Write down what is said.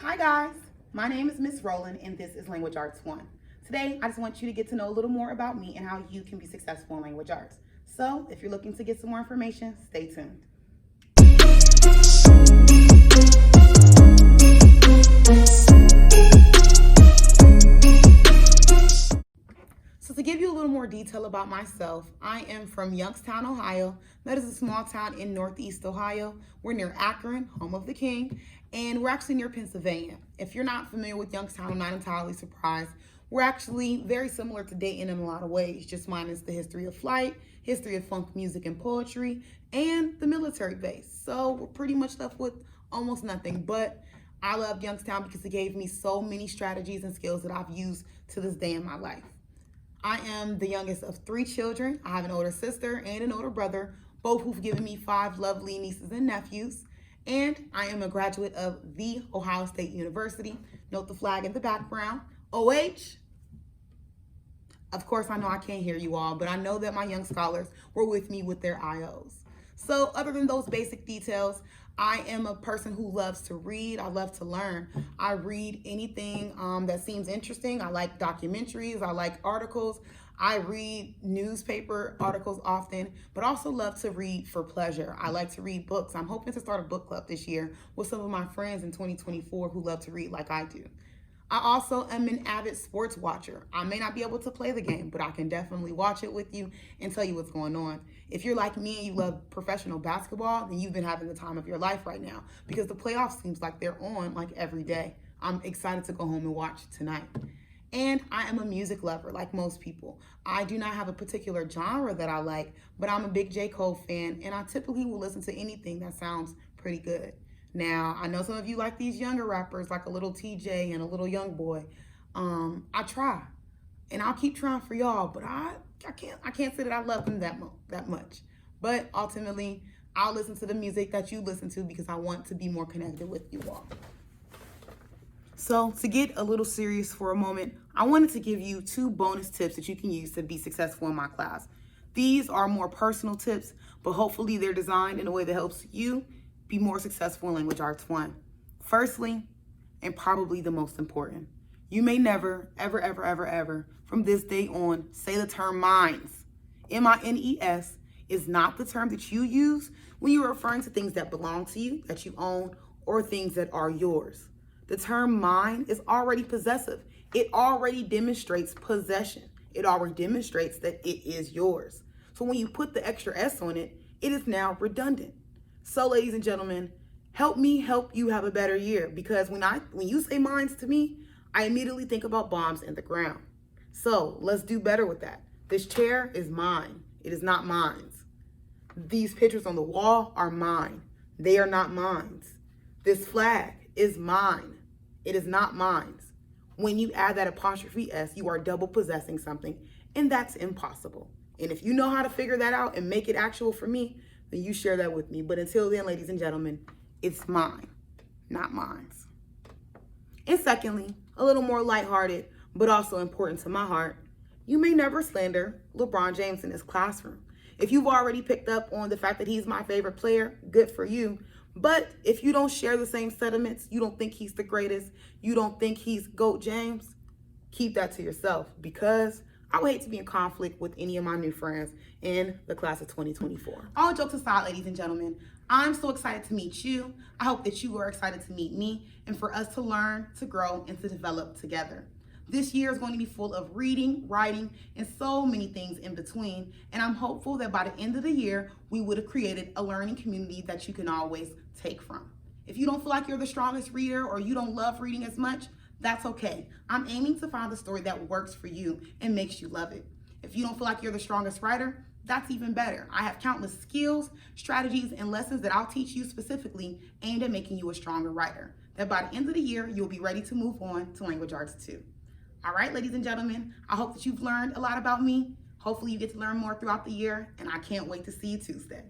Hi guys, my name is Miss Roland and this is Language Arts 1. Today, I just want you to get to know a little more about me and how you can be successful in language arts. So, if you're looking to get some more information, stay tuned. So to give you a little more detail about myself, I am from Youngstown, Ohio. That is a small town in Northeast Ohio. We're near Akron, home of the king, and we're actually near Pennsylvania. If you're not familiar with Youngstown, I'm not entirely surprised. We're actually very similar to Dayton in a lot of ways, just minus the history of flight, history of funk music and poetry, and the military base. So we're pretty much left with almost nothing, but I love Youngstown because it gave me so many strategies and skills that I've used to this day in my life. I am the youngest of 3 children. I have an older sister and an older brother, both who've given me 5 lovely nieces and nephews. And I am a graduate of the Ohio State University. Note the flag in the background. OH. Of course, I know I can't hear you all, but I know that my young scholars were with me with their IOs. So other than those basic details, I am a person who loves to read. I love to learn. I read anything that seems interesting. I like documentaries. I like articles. I read newspaper articles often, but also love to read for pleasure. I like to read books. I'm hoping to start a book club this year with some of my friends in 2024 who love to read like I do. I also am an avid sports watcher. I may not be able to play the game, but I can definitely watch it with you and tell you what's going on. If you're like me and you love professional basketball, then you've been having the time of your life right now because the playoffs seems like they're on like every day. I'm excited to go home and watch tonight. And I am a music lover like most people. I do not have a particular genre that I like, but I'm a big J. Cole fan and I typically will listen to anything that sounds pretty good. Now, I know some of you like these younger rappers like a little TJ and a little Young Boy. I try, and I'll keep trying for y'all, but I can't say that I love them that much. But ultimately, I'll listen to the music that you listen to because I want to be more connected with you all. So to get a little serious for a moment, I wanted to give you 2 bonus tips that you can use to be successful in my class. These are more personal tips, but hopefully they're designed in a way that helps you be more successful in Language Arts 1. Firstly, and probably the most important, you may never, ever, from this day on, say the term mines. M-I-N-E-S is not the term that you use when you're referring to things that belong to you, that you own, or things that are yours. The term mine is already possessive. It already demonstrates possession. It already demonstrates that it is yours. So when you put the extra S on it, it is now redundant. So ladies and gentlemen, help me help you have a better year because when you say mines to me, I immediately think about bombs in the ground. So let's do better with that. This chair is mine. It is not mine's. These pictures on the wall are mine. They are not mine's. This flag is mine. It is not mine's. When you add that apostrophe S, you are double possessing something, and that's impossible. And if you know how to figure that out and make it actual for me, then you share that with me. But until then, ladies and gentlemen, it's mine, not mine's. And secondly, a little more lighthearted, but also important to my heart, you may never slander LeBron James in his classroom. If you've already picked up on the fact that he's my favorite player, good for you. But if you don't share the same sentiments, you don't think he's the greatest, you don't think he's GOAT James, keep that to yourself because I would hate to be in conflict with any of my new friends in the class of 2024. All jokes aside, ladies and gentlemen, I'm so excited to meet you. I hope that you are excited to meet me and for us to learn, to grow, and to develop together. This year is going to be full of reading, writing, and so many things in between. And I'm hopeful that by the end of the year, we would have created a learning community that you can always take from. If you don't feel like you're the strongest reader or you don't love reading as much, that's okay. I'm aiming to find the story that works for you and makes you love it. If you don't feel like you're the strongest writer, that's even better. I have countless skills, strategies, and lessons that I'll teach you specifically aimed at making you a stronger writer. That by the end of the year, you'll be ready to move on to Language Arts 2. All right, ladies and gentlemen, I hope that you've learned a lot about me. Hopefully you get to learn more throughout the year, and I can't wait to see you Tuesday.